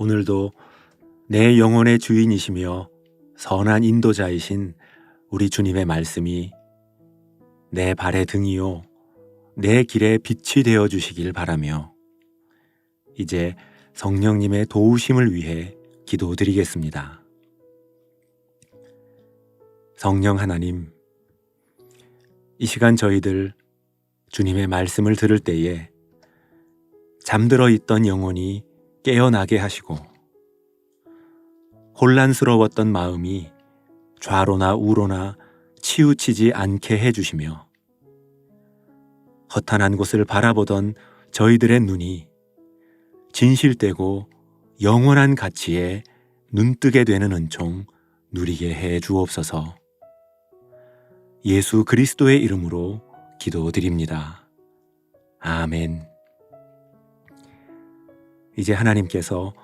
오늘도 내 영혼의 주인이시며 선한 인도자이신 우리 주님의 말씀이 내 발의 등이요 내 길의 빛이 되어 주시길 바라며 이제 성령님의 도우심을 위해 기도드리겠습니다. 성령 하나님, 이 시간 저희들 주님의 말씀을 들을 때에 잠들어 있던 영혼이 깨어나게 하시고 혼란스러웠던 마음이 좌로나 우로나 치우치지 않게 해주시며 허탄한 곳을 바라보던 저희들의 눈이 진실되고 영원한 가치에 눈뜨게 되는 은총 누리게 해 주옵소서. 예수 그리스도의 이름으로 기도드립니다. 아멘. 이제 하나님께서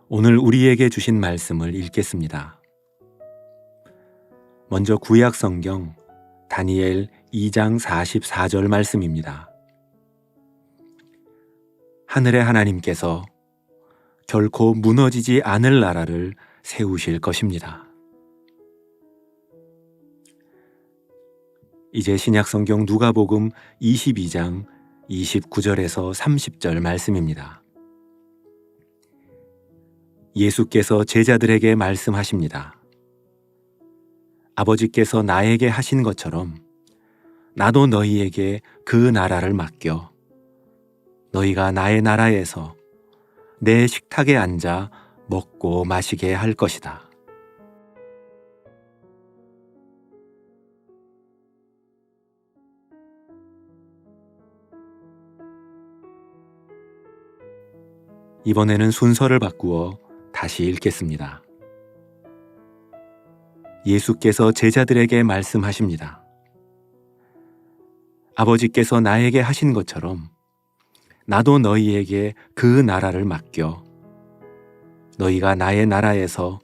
오늘 우리에게 주신 말씀을 읽겠습니다. 먼저 구약 성경 다니엘 2장 44절 말씀입니다. 하늘의 하나님께서 결코 무너지지 않을 나라를 세우실 것입니다. 이제 신약 성경 누가복음 22장 29절에서 30절 말씀입니다. 예수께서 제자들에게 말씀하십니다. 아버지께서 나에게 하신 것처럼 나도 너희에게 그 나라를 맡겨 너희가 나의 나라에서 내 식탁에 앉아 먹고 마시게 할 것이다. 이번에는 순서를 바꾸어 다시 읽겠습니다. 예수께서 제자들에게 말씀하십니다. 아버지께서 나에게 하신 것처럼 나도 너희에게 그 나라를 맡겨 너희가 나의 나라에서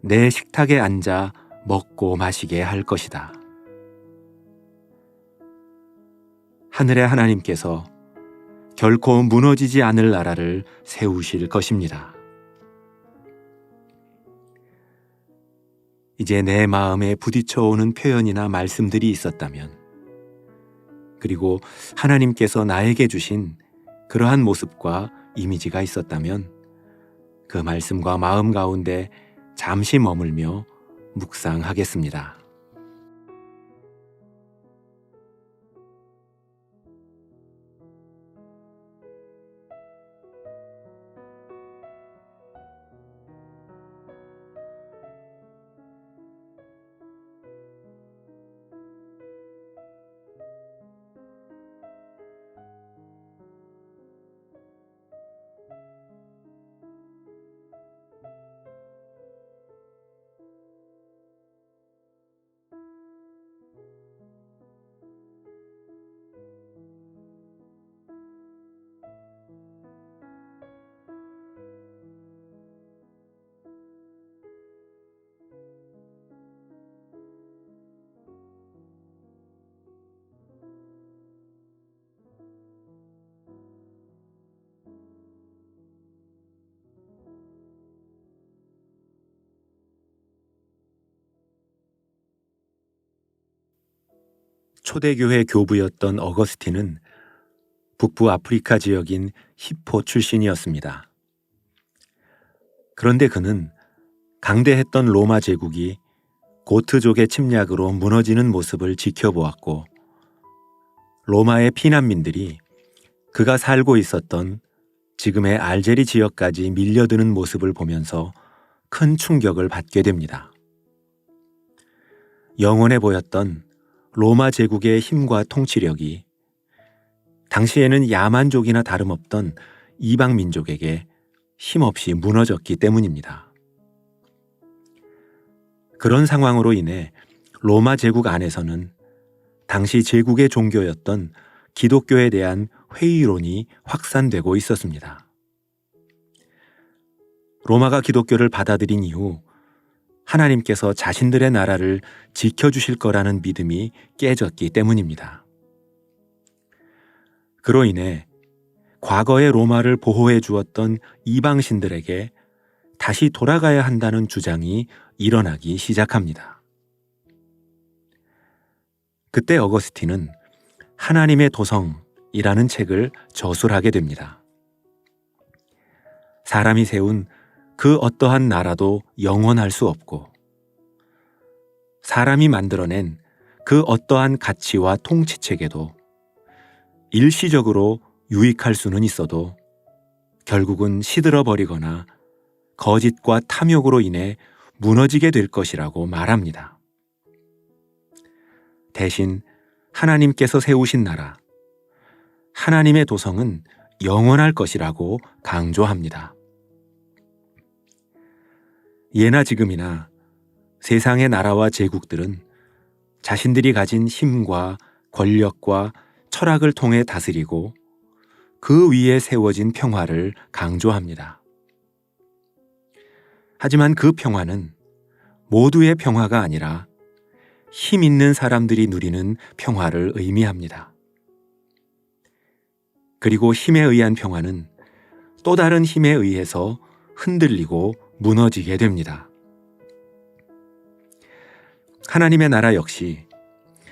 내 식탁에 앉아 먹고 마시게 할 것이다. 하늘의 하나님께서 결코 무너지지 않을 나라를 세우실 것입니다. 이제 내 마음에 부딪혀오는 표현이나 말씀들이 있었다면, 그리고 하나님께서 나에게 주신 그러한 모습과 이미지가 있었다면 그 말씀과 마음 가운데 잠시 머물며 묵상하겠습니다. 초대교회 교부였던 어거스틴은 북부 아프리카 지역인 히포 출신이었습니다. 그런데 그는 강대했던 로마 제국이 고트족의 침략으로 무너지는 모습을 지켜보았고 로마의 피난민들이 그가 살고 있었던 지금의 알제리 지역까지 밀려드는 모습을 보면서 큰 충격을 받게 됩니다. 영원해 보였던 로마 제국의 힘과 통치력이 당시에는 야만족이나 다름없던 이방 민족에게 힘없이 무너졌기 때문입니다. 그런 상황으로 인해 로마 제국 안에서는 당시 제국의 종교였던 기독교에 대한 회의론이 확산되고 있었습니다. 로마가 기독교를 받아들인 이후 하나님께서 자신들의 나라를 지켜주실 거라는 믿음이 깨졌기 때문입니다. 그로 인해 과거의 로마를 보호해 주었던 이방신들에게 다시 돌아가야 한다는 주장이 일어나기 시작합니다. 그때 어거스틴은 하나님의 도성이라는 책을 저술하게 됩니다. 사람이 세운 그 어떠한 나라도 영원할 수 없고, 사람이 만들어낸 그 어떠한 가치와 통치체계도 일시적으로 유익할 수는 있어도 결국은 시들어버리거나 거짓과 탐욕으로 인해 무너지게 될 것이라고 말합니다. 대신 하나님께서 세우신 나라, 하나님의 도성은 영원할 것이라고 강조합니다. 예나 지금이나 세상의 나라와 제국들은 자신들이 가진 힘과 권력과 철학을 통해 다스리고 그 위에 세워진 평화를 강조합니다. 하지만 그 평화는 모두의 평화가 아니라 힘 있는 사람들이 누리는 평화를 의미합니다. 그리고 힘에 의한 평화는 또 다른 힘에 의해서 흔들리고 무너지게 됩니다. 하나님의 나라 역시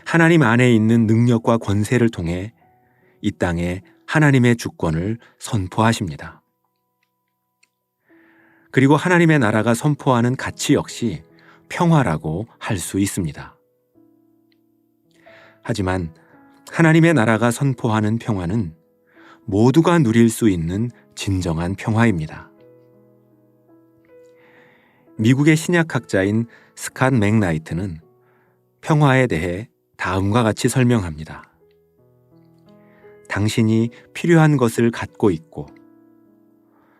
하나님 안에 있는 능력과 권세를 통해 이 땅에 하나님의 주권을 선포하십니다. 그리고 하나님의 나라가 선포하는 가치 역시 평화라고 할 수 있습니다. 하지만 하나님의 나라가 선포하는 평화는 모두가 누릴 수 있는 진정한 평화입니다. 미국의 신약학자인 스캇 맥나이트는 평화에 대해 다음과 같이 설명합니다. 당신이 필요한 것을 갖고 있고,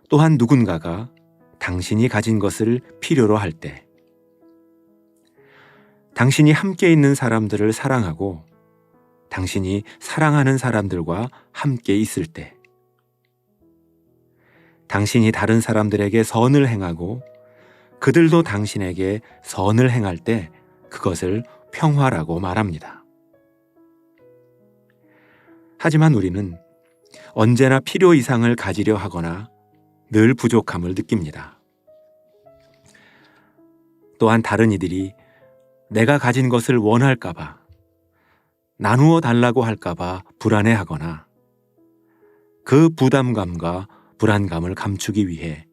또한 누군가가 당신이 가진 것을 필요로 할 때, 당신이 함께 있는 사람들을 사랑하고 당신이 사랑하는 사람들과 함께 있을 때, 당신이 다른 사람들에게 선을 행하고 그들도 당신에게 선을 행할 때 그것을 평화라고 말합니다. 하지만 우리는 언제나 필요 이상을 가지려 하거나 늘 부족함을 느낍니다. 또한 다른 이들이 내가 가진 것을 원할까봐, 나누어 달라고 할까봐 불안해하거나 그 부담감과 불안감을 감추기 위해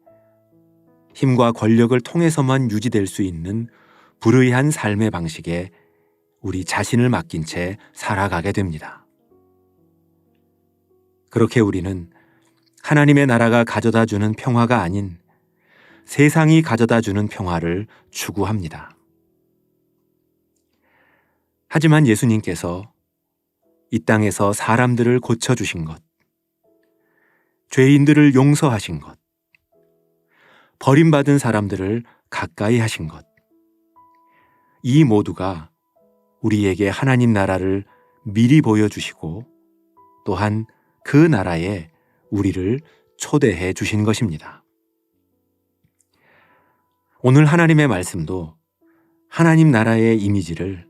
힘과 권력을 통해서만 유지될 수 있는 불의한 삶의 방식에 우리 자신을 맡긴 채 살아가게 됩니다. 그렇게 우리는 하나님의 나라가 가져다 주는 평화가 아닌 세상이 가져다 주는 평화를 추구합니다. 하지만 예수님께서 이 땅에서 사람들을 고쳐주신 것, 죄인들을 용서하신 것, 버림받은 사람들을 가까이 하신 것, 이 모두가 우리에게 하나님 나라를 미리 보여주시고 또한 그 나라에 우리를 초대해 주신 것입니다. 오늘 하나님의 말씀도 하나님 나라의 이미지를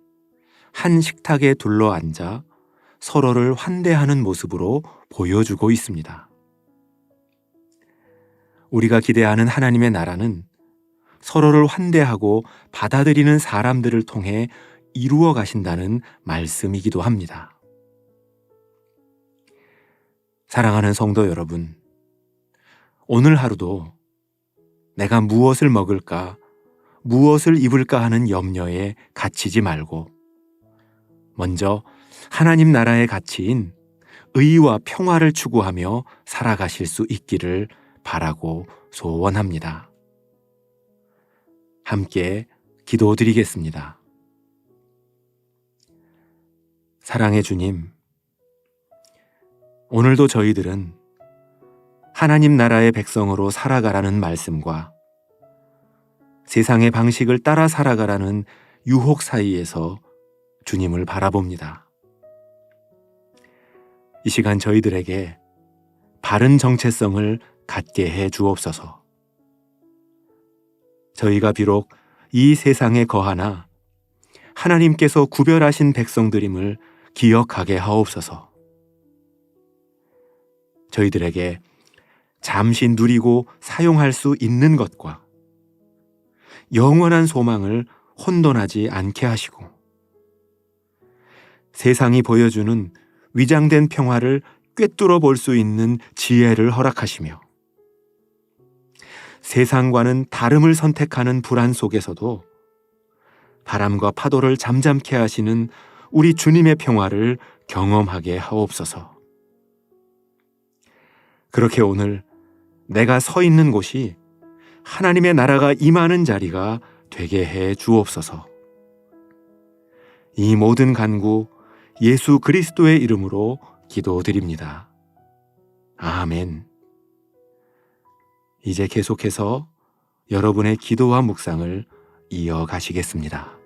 한 식탁에 둘러앉아 서로를 환대하는 모습으로 보여주고 있습니다. 우리가 기대하는 하나님의 나라는 서로를 환대하고 받아들이는 사람들을 통해 이루어 가신다는 말씀이기도 합니다. 사랑하는 성도 여러분, 오늘 하루도 내가 무엇을 먹을까, 무엇을 입을까 하는 염려에 갇히지 말고 먼저 하나님 나라의 가치인 의와 평화를 추구하며 살아가실 수 있기를 바라고 소원합니다. 함께 기도드리겠습니다. 사랑의 주님, 오늘도 저희들은 하나님 나라의 백성으로 살아가라는 말씀과 세상의 방식을 따라 살아가라는 유혹 사이에서 주님을 바라봅니다. 이 시간 저희들에게 바른 정체성을 갖게 해 주옵소서. 저희가 비록 이 세상에 거하나 하나님께서 구별하신 백성들임을 기억하게 하옵소서. 저희들에게 잠시 누리고 사용할 수 있는 것과 영원한 소망을 혼돈하지 않게 하시고, 세상이 보여주는 위장된 평화를 꿰뚫어 볼 수 있는 지혜를 허락하시며, 세상과는 다름을 선택하는 불안 속에서도 바람과 파도를 잠잠케 하시는 우리 주님의 평화를 경험하게 하옵소서. 그렇게 오늘 내가 서 있는 곳이 하나님의 나라가 임하는 자리가 되게 해 주옵소서. 이 모든 간구 예수 그리스도의 이름으로 기도드립니다. 아멘. 이제 계속해서 여러분의 기도와 묵상을 이어가시겠습니다.